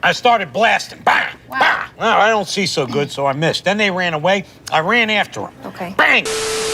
I started blasting. Bang! Wow. Bang! Well, I don't see so good, so I missed. Then they ran away. I ran after them. Okay. Bang!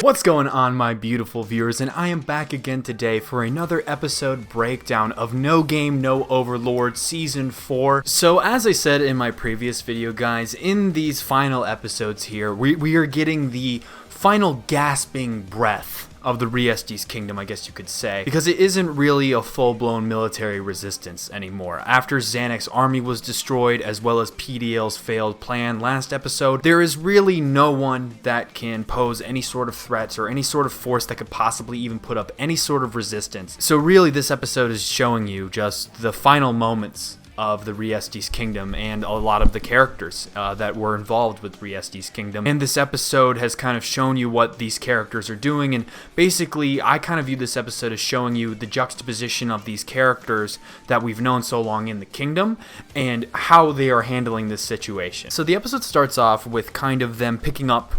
What's going on, my beautiful viewers, and I am back again today for another episode breakdown of No Game, No Overlord Season 4. So, as I said in my previous video, guys, in these final episodes here, we are getting the final gasping breath of the Riestes Kingdom, I guess you could say, because it isn't really a full-blown military resistance anymore. After Xanax's army was destroyed, as well as PDL's failed plan last episode, there is really no one that can pose any sort of threats or any sort of force that could possibly even put up any sort of resistance. So really, this episode is showing you just the final moments of the Riestes Kingdom and a lot of the characters that were involved with Riestes Kingdom. And this episode has kind of shown you what these characters are doing, and basically I kind of view this episode as showing you the juxtaposition of these characters that we've known so long in the kingdom and how they are handling this situation. So the episode starts off with kind of them picking up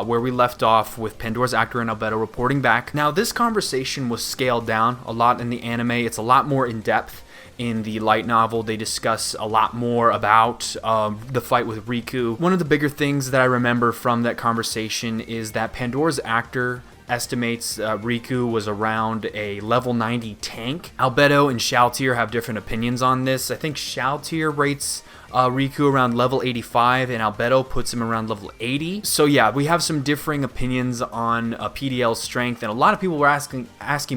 where we left off with Pandora's actor and Albedo reporting back. Now this conversation was scaled down a lot in the anime. It's a lot more in depth. In the light novel, they discuss a lot more about the fight with Riku. One of the bigger things that I remember from that conversation is that Pandora's actor estimates Riku was around a level 90 tank. Albedo and Shalltear have different opinions on this. I think Shalltear rates Riku around level 85 and Albedo puts him around level 80. So yeah, we have some differing opinions on PDL's strength, and a lot of people were asking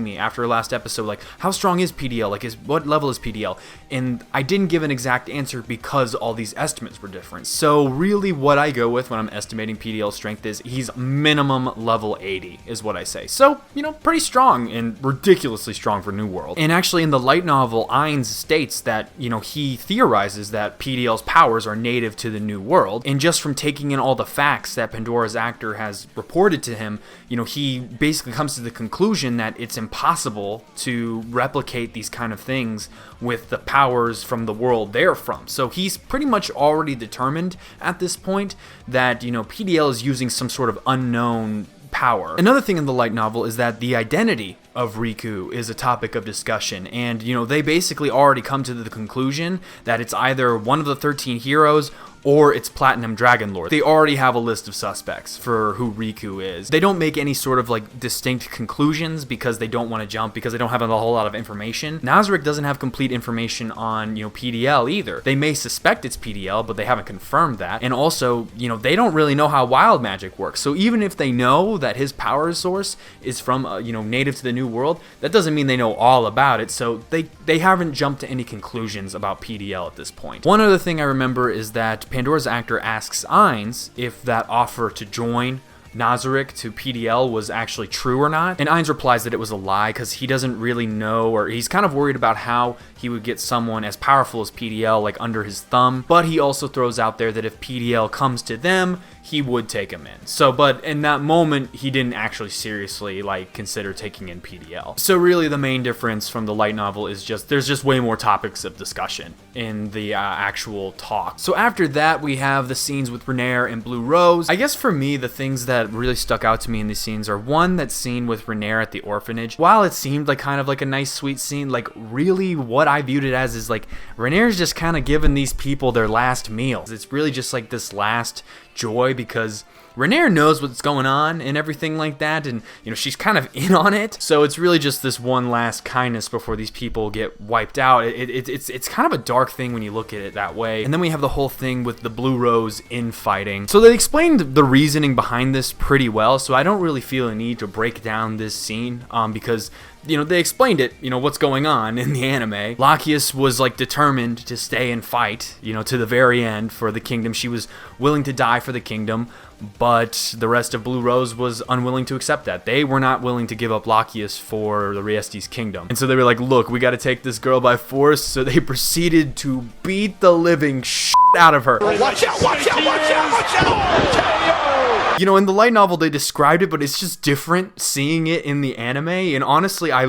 me after our last episode, like, how strong is PDL? Like, what level is PDL? And I didn't give an exact answer because all these estimates were different. So really what I go with when I'm estimating PDL's strength is he's minimum level 80 is what I say. So, you know, pretty strong and ridiculously strong for New World. And actually in the light novel, Ainz states that, you know, he theorizes that PDL's powers are native to the New World, and just from taking in all the facts that Pandora's actor has reported to him, you know, he basically comes to the conclusion that it's impossible to replicate these kind of things with the powers from the world they're from. So he's pretty much already determined at this point that, you know, PDL is using some sort of unknown power. Another thing in the light novel is that the identity of Riku is a topic of discussion, and you know, they basically already come to the conclusion that it's either one of the 13 heroes or it's Platinum Dragon Lord. They already have a list of suspects for who Riku is. They don't make any sort of like distinct conclusions because they don't want to jump, because they don't have a whole lot of information. Nazarick doesn't have complete information on, you know, PDL either. They may suspect it's PDL, but they haven't confirmed that. And also, you know, they don't really know how wild magic works. So even if they know that his power source is from, you know, native to the New World, that doesn't mean they know all about it. So they haven't jumped to any conclusions about PDL at this point. One other thing I remember is that Pandora's actor asks Ainz if that offer to join Nazarick to PDL was actually true or not, and Ainz replies that it was a lie because he doesn't really know, or he's kind of worried about how he would get someone as powerful as PDL like under his thumb, but he also throws out there that if PDL comes to them, he would take him in. So, but in that moment, he didn't actually seriously like consider taking in PDL. So really the main difference from the light novel is just, there's just way more topics of discussion in the actual talk. So after that, we have the scenes with Renaer and Blue Rose. I guess for me, the things that really stuck out to me in these scenes are, one, that scene with Renaer at the orphanage. While it seemed like kind of like a nice sweet scene, like really what I viewed it as is like Renaer's just kind of giving these people their last meal. It's really just like this last joy because Renaer knows what's going on and everything like that, and you know, she's kind of in on it. So it's really just this one last kindness before these people get wiped out. It's kind of a dark thing when you look at it that way. And then we have the whole thing with the Blue Rose infighting. So they explained the reasoning behind this pretty well, so I don't really feel a need to break down this scene because, you know, they explained it, you know, what's going on in the anime. Lachius was like determined to stay and fight, you know, to the very end for the kingdom. She was willing to die for the kingdom, but the rest of Blue Rose was unwilling to accept that. They were not willing to give up Lachius for the Riestes Kingdom. And so they were like, look, we got to take this girl by force. So they proceeded to beat the living shit out of her. Watch out, watch out, watch out, watch out! You know, in the light novel they described it, but it's just different seeing it in the anime. And honestly, I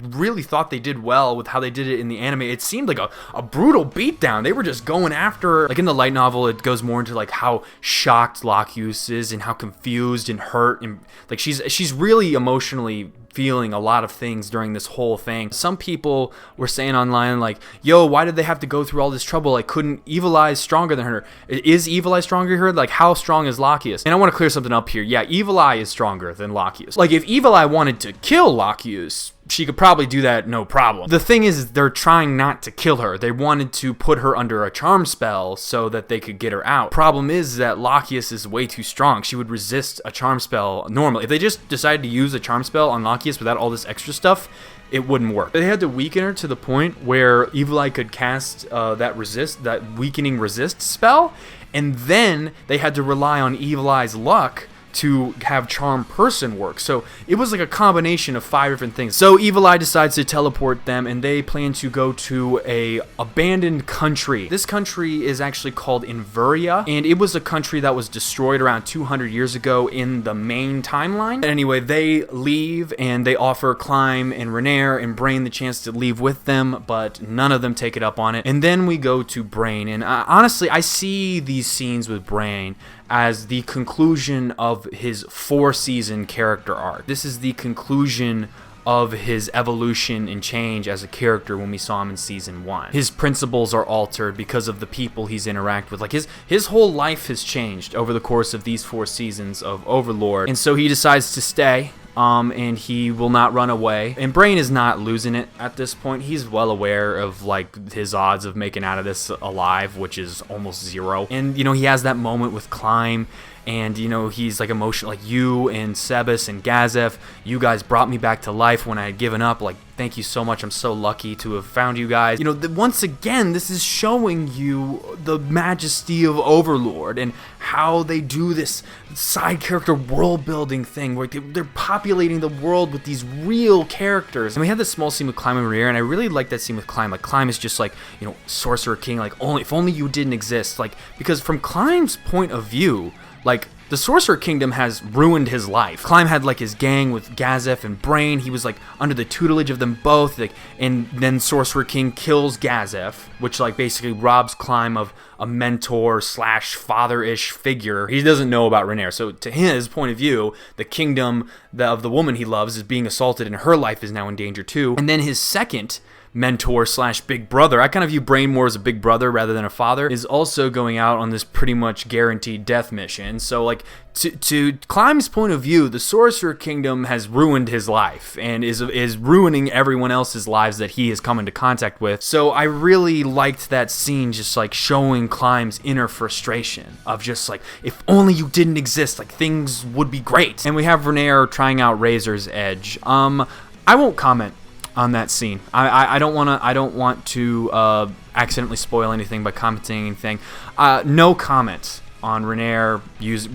really thought they did well with how they did it in the anime. It seemed like a brutal beatdown. They were just going after, like in the light novel, it goes more into like how shocked Lockyus is and how confused and hurt, and like she's really emotionally feeling a lot of things during this whole thing. Some people were saying online like, yo, why did they have to go through all this trouble? Like, couldn't Evil Eye stronger than her? Is Evil Eye stronger here? Like, how strong is Lockyus? And I want to clear something up here. Yeah, Evil Eye is stronger than Lockyus. Like, if Evil Eye wanted to kill Lockyus, she could probably do that no problem. The thing is, they're trying not to kill her. They wanted to put her under a charm spell so that they could get her out. Problem is that Lockyus is way too strong. She would resist a charm spell normally. If they just decided to use a charm spell on Lockyus without all this extra stuff, it wouldn't work. They had to weaken her to the point where Evil Eye could cast that weakening resist spell, and then they had to rely on Evil Eye's luck to have Charm Person work. So it was like a combination of 5 different things. So Evil Eye decides to teleport them, and they plan to go to a abandoned country. This country is actually called Inveria, and it was a country that was destroyed around 200 years ago in the main timeline. Anyway, they leave, and they offer Climb and Renaer and Brain the chance to leave with them, but none of them take it up on it. And then we go to Brain, and honestly, I see these scenes with Brain as the conclusion of his 4-season character arc. This is the conclusion of his evolution and change as a character when we saw him in season 1. His principles are altered because of the people he's interacted with. Like his whole life has changed over the course of these 4 seasons of Overlord. And so he decides to stay. And he will not run away. And Brain is not losing it at this point. He's well aware of like his odds of making out of this alive, which is almost 0. And you know, he has that moment with Climb, and you know, he's like emotional, like, you and Sebas and Gazef, you guys brought me back to life when I had given up. Like, thank you so much. I'm so lucky to have found you guys. You know, once again, this is showing you the majesty of Overlord and how they do this side character world building thing where they're populating the world with these real characters. And we had this small scene with Climb and Rear, and I really like that scene with Climb. Like, Climb is just like, you know, Sorcerer King, like, if only you didn't exist. Like, because from Climb's point of view, like, the Sorcerer Kingdom has ruined his life. Climb had like his gang with Gazef and Brain. He was like under the tutelage of them both. Like, and then Sorcerer King kills Gazef, which like basically robs Climb of a mentor / father-ish figure. He doesn't know about Renaer. So to his point of view, the kingdom of the woman he loves is being assaulted, and her life is now in danger too. And then his second mentor / big brother, I kind of view Brain more as a big brother rather than a father, is also going out on this pretty much guaranteed death mission. So like, to Climb's point of view, the Sorcerer Kingdom has ruined his life and is ruining everyone else's lives that he has come into contact with. So I really liked that scene, just like showing Climb's inner frustration of just like, if only you didn't exist, like things would be great. And we have Renaer trying out Razor's Edge. I won't comment on that scene. I don't want to accidentally spoil anything by commenting anything. No comment on Renaer.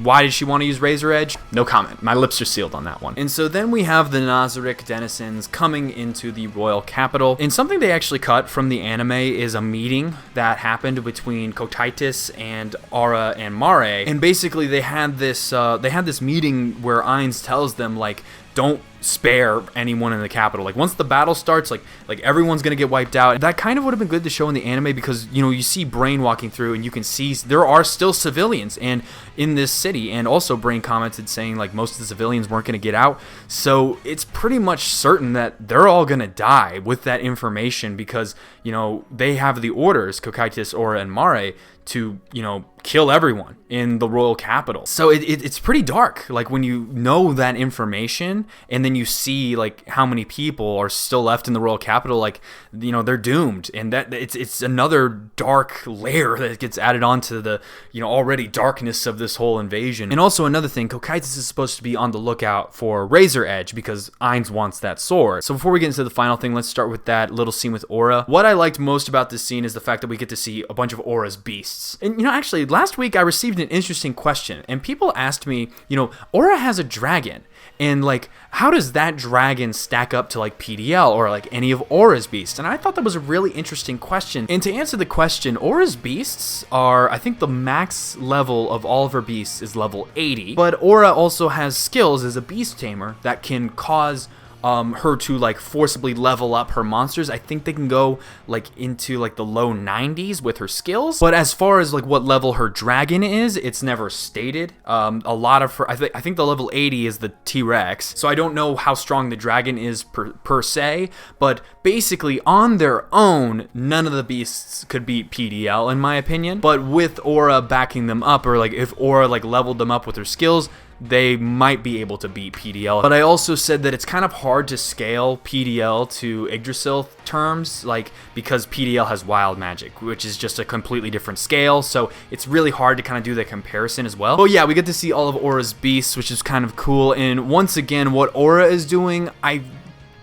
Why did she want to use Razor Edge? No comment. My lips are sealed on that one. And so then we have the Nazarick denizens coming into the royal capital. And something they actually cut from the anime is a meeting that happened between Cocytus and Aura and Mare. And basically they had this meeting where Ainz tells them, like, don't spare anyone in the capital. Like, once the battle starts, like everyone's gonna get wiped out. That kind of would have been good to show in the anime, because you know, you see Brain walking through and you can see there are still civilians and in this city. And also Brain commented saying like most of the civilians weren't gonna get out, so it's pretty much certain that they're all gonna die with that information, because you know, they have the orders, Cocytus, Aura, and Mare, to, you know, kill everyone in the royal capital. So it's pretty dark, like when you know that information and then you see like how many people are still left in the royal capital, like, you know, they're doomed. And that it's another dark layer that gets added onto the, you know, already darkness of this whole invasion. And also another thing, Cocytus is supposed to be on the lookout for Razor Edge because Ainz wants that sword. So before we get into the final thing, let's start with that little scene with Aura. What I liked most about this scene is the fact that we get to see a bunch of Aura's beasts. beasts. And, actually, last week I received an interesting question, and people asked me, Aura has a dragon, and, like, how does that dragon stack up to, like, PDL or, like, any of Aura's beasts? And I thought that was a really interesting question. And to answer the question, Aura's beasts are, I think the max level of all of her beasts is level 80, but Aura also has skills as a beast tamer that can cause her to like forcibly level up her monsters. I think they can go like into like the low 90s with her skills. But as far as like what level her dragon is, it's never stated. A lot of her, I think the level 80 is the T-Rex. So I don't know how strong the dragon is per se, but basically on their own, none of the beasts could beat PDL in my opinion. But with Aura backing them up, or like if Aura like leveled them up with her skills, they might be able to beat PDL. But I also said that it's kind of hard to scale PDL to Yggdrasil terms, like, because PDL has wild magic, which is just a completely different scale, so it's really hard to kind of do the comparison as well. But yeah, we get to see all of Aura's beasts, which is kind of cool, and once again, what Aura is doing, I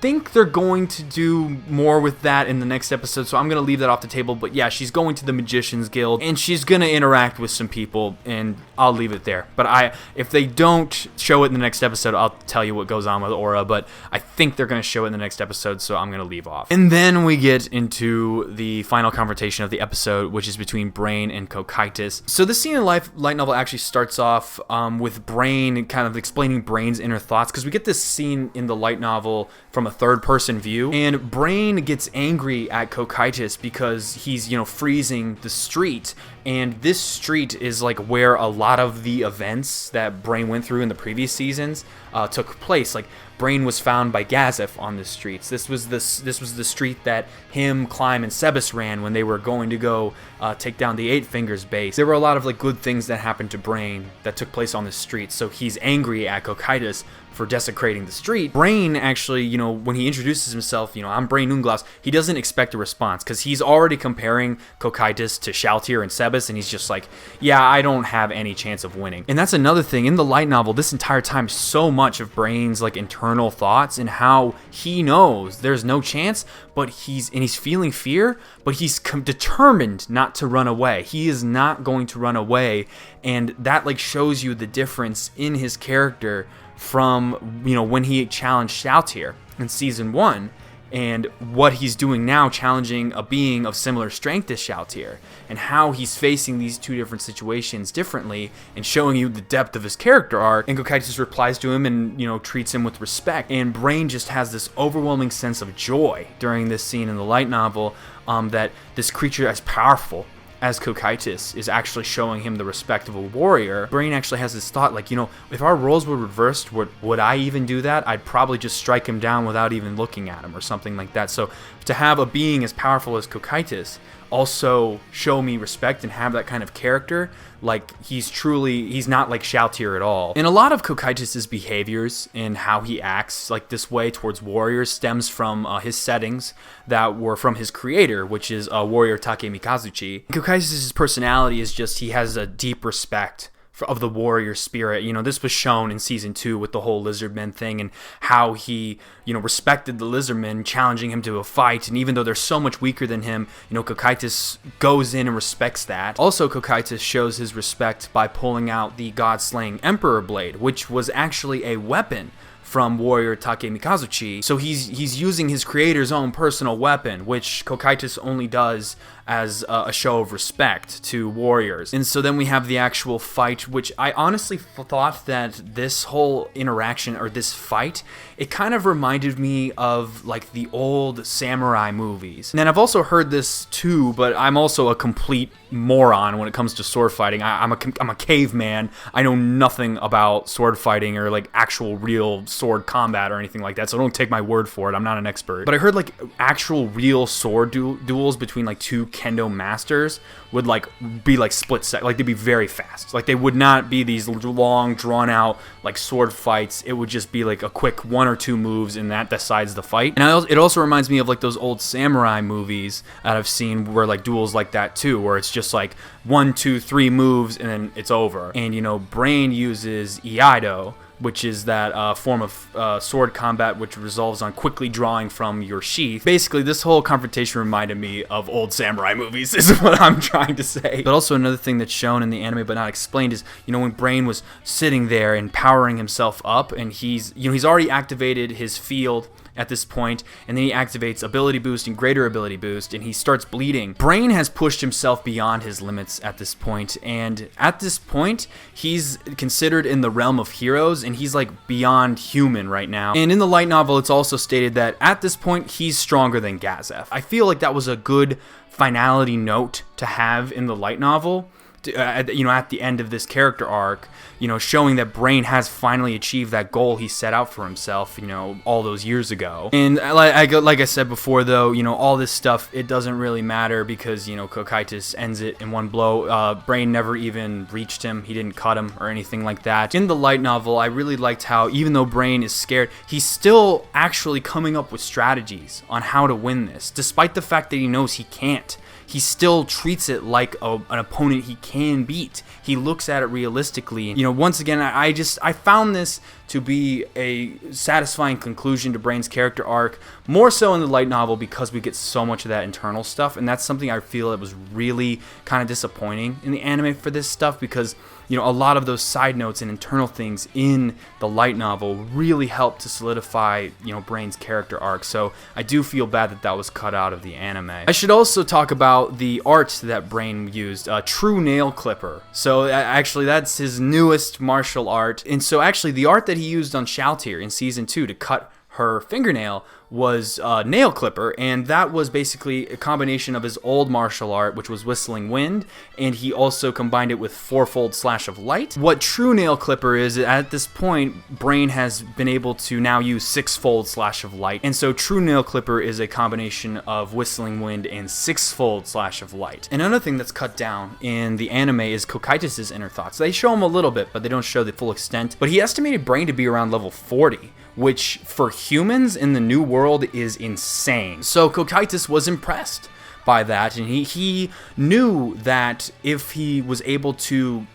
think they're going to do more with that in the next episode, so I'm going to leave that off the table. But yeah, she's going to the Magician's Guild, and she's going to interact with some people, and I'll leave it there. But if they don't show it in the next episode, I'll tell you what goes on with Aura, but I think they're going to show it in the next episode, so I'm going to leave off. And then we get into the final confrontation of the episode, which is between Brain and Cocytus. So this scene in the light novel actually starts off with Brain kind of explaining Brain's inner thoughts, because we get this scene in the light novel from a third-person view, and Brain gets angry at Cocytus because he's, freezing the street, and this street is like where a lot of the events that Brain went through in the previous seasons took place. Like, Brain was found by Gazef on the streets. This was the street that him, Climb, and Sebas ran when they were going to go take down the Eight Fingers base. There were a lot of like good things that happened to Brain that took place on the street, so he's angry at Cocytus for desecrating the street. Brain actually, when he introduces himself, I'm Brain Unglas, he doesn't expect a response, because he's already comparing Cocytus to Shaltir and Sebas, and he's just like, yeah, I don't have any chance of winning. And that's another thing, in the light novel, this entire time, so much of Brain's like internal thoughts and how he knows there's no chance, but he's feeling fear, but he's determined not to run away. He is not going to run away, and that like shows you the difference in his character from when he challenged Shaltir in season 1 and what he's doing now, challenging a being of similar strength as Shaltir, and how he's facing these two different situations differently and showing you the depth of his character arc. And Cocytus replies to him and treats him with respect, and Brain just has this overwhelming sense of joy during this scene in the light novel, that this creature as powerful as Cocytus is actually showing him the respectable warrior. Brain actually has this thought, like, if our roles were reversed, would I even do that? I'd probably just strike him down without even looking at him or something like that. So to have a being as powerful as Cocytus also show me respect and have that kind of character, like he's not like Shaltir at all. And a lot of Cocytus's behaviors and how he acts like this way towards warriors stems from his settings that were from his creator, which is warrior Take Mikazuchi. Cocytus's personality is just, he has a deep respect of the warrior spirit. This was shown in season 2 with the whole lizardmen thing, and how he, respected the lizardmen, challenging him to a fight. And even though they're so much weaker than him, Cocytus goes in and respects that. Also, Cocytus shows his respect by pulling out the god-slaying Emperor Blade, which was actually a weapon from warrior Take Mikazuchi. So he's using his creator's own personal weapon, which Cocytus only does as a show of respect to warriors. And so then we have the actual fight, which I honestly thought that this whole interaction, or this fight, it kind of reminded me of like the old samurai movies. And then I've also heard this too, but I'm also a complete moron when it comes to sword fighting. I'm a caveman. I know nothing about sword fighting or like actual real sword combat or anything like that, so don't take my word for it. I'm not an expert. But I heard like actual real sword duels between like two kendo masters would like be like split second, like they'd be very fast. Like they would not be these long drawn out like sword fights. It would just be like a quick 1 or 2 moves and that decides the fight. And it also reminds me of like those old samurai movies that I've seen where like duels like that too, where it's just like 1, 2, 3 moves and then it's over. And Brain uses Iaido, which is that form of sword combat which resolves on quickly drawing from your sheath. Basically, this whole confrontation reminded me of old samurai movies, is what I'm trying to say. But also another thing that's shown in the anime but not explained is, when Brain was sitting there and powering himself up, and he's already activated his field at this point, and then he activates ability boost and greater ability boost, and he starts bleeding. Brain has pushed himself beyond his limits at this point, and at this point, he's considered in the realm of heroes, and he's like beyond human right now. And in the light novel, it's also stated that at this point, he's stronger than Gazef. I feel like that was a good finality note to have in the light novel, at the end of this character arc, showing that Brain has finally achieved that goal he set out for himself, all those years ago. And like I said before, though, all this stuff, it doesn't really matter because, Cocytus ends it in one blow. Brain never even reached him. He didn't cut him or anything like that. In the light novel, I really liked how, even though Brain is scared, he's still actually coming up with strategies on how to win this, despite the fact that he knows he can't. He still treats it like an opponent he can beat. He looks at it realistically. And, once again, I found this to be a satisfying conclusion to Brain's character arc, more so in the light novel because we get so much of that internal stuff, and that's something I feel that was really kind of disappointing in the anime for this stuff, because a lot of those side notes and internal things in the light novel really helped to solidify, Brain's character arc. So I do feel bad that that was cut out of the anime. I should also talk about the art that Brain used, True Nail Clipper. So actually, that's his newest martial art. And so actually, the art that he used on Shalltear in Season 2 to cut her fingernail was Nail Clipper, and that was basically a combination of his old martial art, which was Whistling Wind, and he also combined it with Fourfold Slash of Light. What True Nail Clipper is, at this point, Brain has been able to now use Sixfold Slash of Light, and so True Nail Clipper is a combination of Whistling Wind and Sixfold Slash of Light. Another thing that's cut down in the anime is Cocytus' inner thoughts. They show him a little bit, but they don't show the full extent, but he estimated Brain to be around level 40, which for humans in the new world is insane. So Cocytus was impressed by that, and he knew that if he was able to,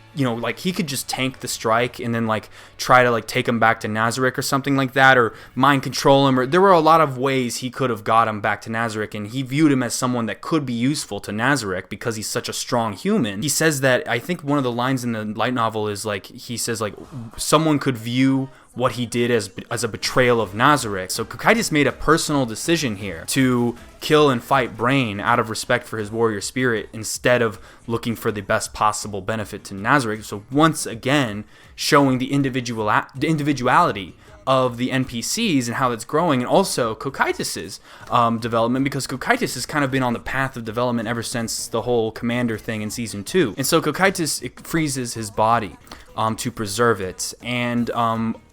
he could just tank the strike and then try to take him back to Nazarick or something like that, or mind control him, or there were a lot of ways he could have got him back to Nazarick, and he viewed him as someone that could be useful to Nazarick because he's such a strong human. He says that, I think one of the lines in the light novel is he says someone could view what he did as a betrayal of Nazarick. So Cocytus made a personal decision here to kill and fight Brain out of respect for his warrior spirit instead of looking for the best possible benefit to Nazarick. So once again, showing the individuality of the NPCs and how that's growing, and also Cocytus's development, because Cocytus has kind of been on the path of development ever since the whole commander thing in Season 2. And so Cocytus freezes his body to preserve it, and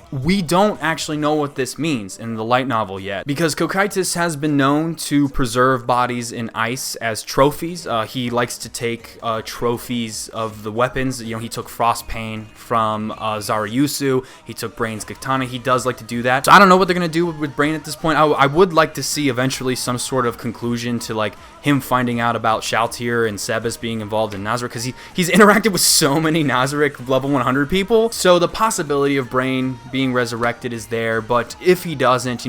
we don't actually know what this means in the light novel yet, because Cocytus has been known to preserve bodies in ice as trophies. He likes to take trophies of the weapons. He took Frostpain from Zarayusu. He took Brain's katana. He does like to do that. So I don't know what they're going to do with Brain at this point. I would like to see eventually some sort of conclusion to him finding out about Shalltear and Sebas being involved in Nazarick, because he's interacted with so many Nazarick level 100 people. So the possibility of Brain being resurrected is there, but if he doesn't,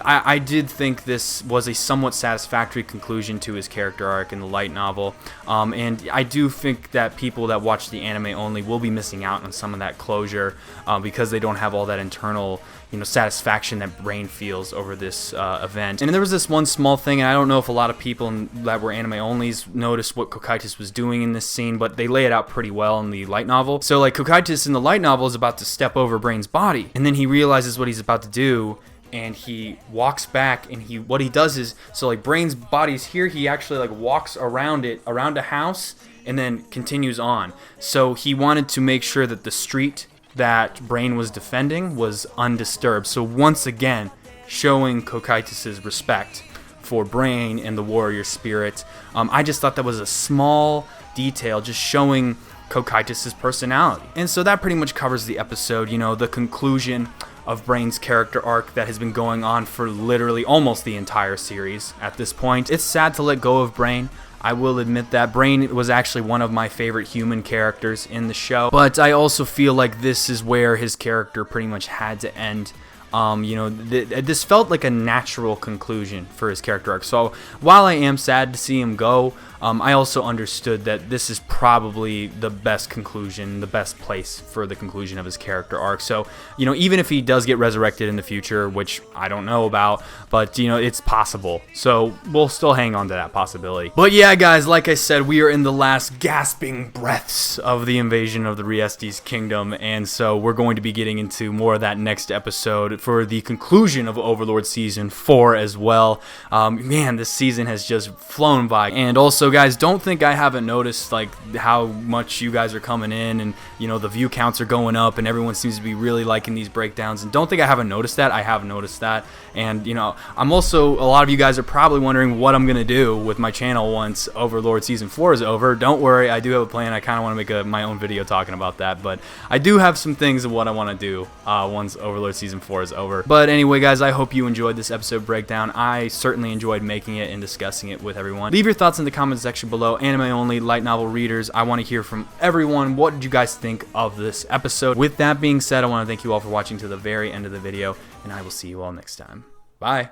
I did think this was a somewhat satisfactory conclusion to his character arc in the light novel, and I do think that people that watch the anime only will be missing out on some of that closure because they don't have all that internal satisfaction that Brain feels over this event. And there was this one small thing, and I don't know if a lot of people that were anime onlys noticed what Cocytus was doing in this scene, but they lay it out pretty well in the light novel. So Cocytus in the light novel is about to step over Brain's body, and then he realizes what he's about to do, and he walks back, and what he does is, Brain's body's here, he actually walks around it, around a house, and then continues on. So he wanted to make sure that the street that Brain was defending was undisturbed. So once again, showing Cocytus's respect for Brain and the warrior spirit. I just thought that was a small detail, just showing Cocytus's personality. And so that pretty much covers the episode, the conclusion of Brain's character arc that has been going on for literally almost the entire series at this point. It's sad to let go of Brain. I will admit that. Brain was actually one of my favorite human characters in the show, but I also feel like this is where his character pretty much had to end. You know, this felt like a natural conclusion for his character arc. So while I am sad to see him go, I also understood that this is probably the best conclusion, the best place for the conclusion of his character arc. So, you know, even if he does get resurrected in the future, which I don't know about, but, you know, it's possible. So we'll still hang on to that possibility. But yeah, guys, like I said, we are in the last gasping breaths of the invasion of the Riestes Kingdom, and so we're going to be getting into more of that next episode for the conclusion of Overlord Season 4 as well. Man, this season has just flown by. And also, guys, don't think I haven't noticed like how much you guys are coming in, and you know, the view counts are going up and everyone seems to be really liking these breakdowns. And don't think I haven't noticed that. I have noticed that. And you know, I'm also, a lot of you guys are probably wondering what I'm gonna do with my channel once Overlord Season 4 is over. Don't worry, I do have a plan. I kind of want to make my own video talking about that, but I do have some things of what I want to do once Overlord Season 4 is over. But anyway, guys, I hope you enjoyed this episode breakdown. I certainly enjoyed making it and discussing it with everyone. Leave your thoughts in the comments section below. Anime only, light novel readers, I want to hear from everyone. What did you guys think of this episode? With that being said, I want to thank you all for watching to the very end of the video, and I will see you all next time. Bye.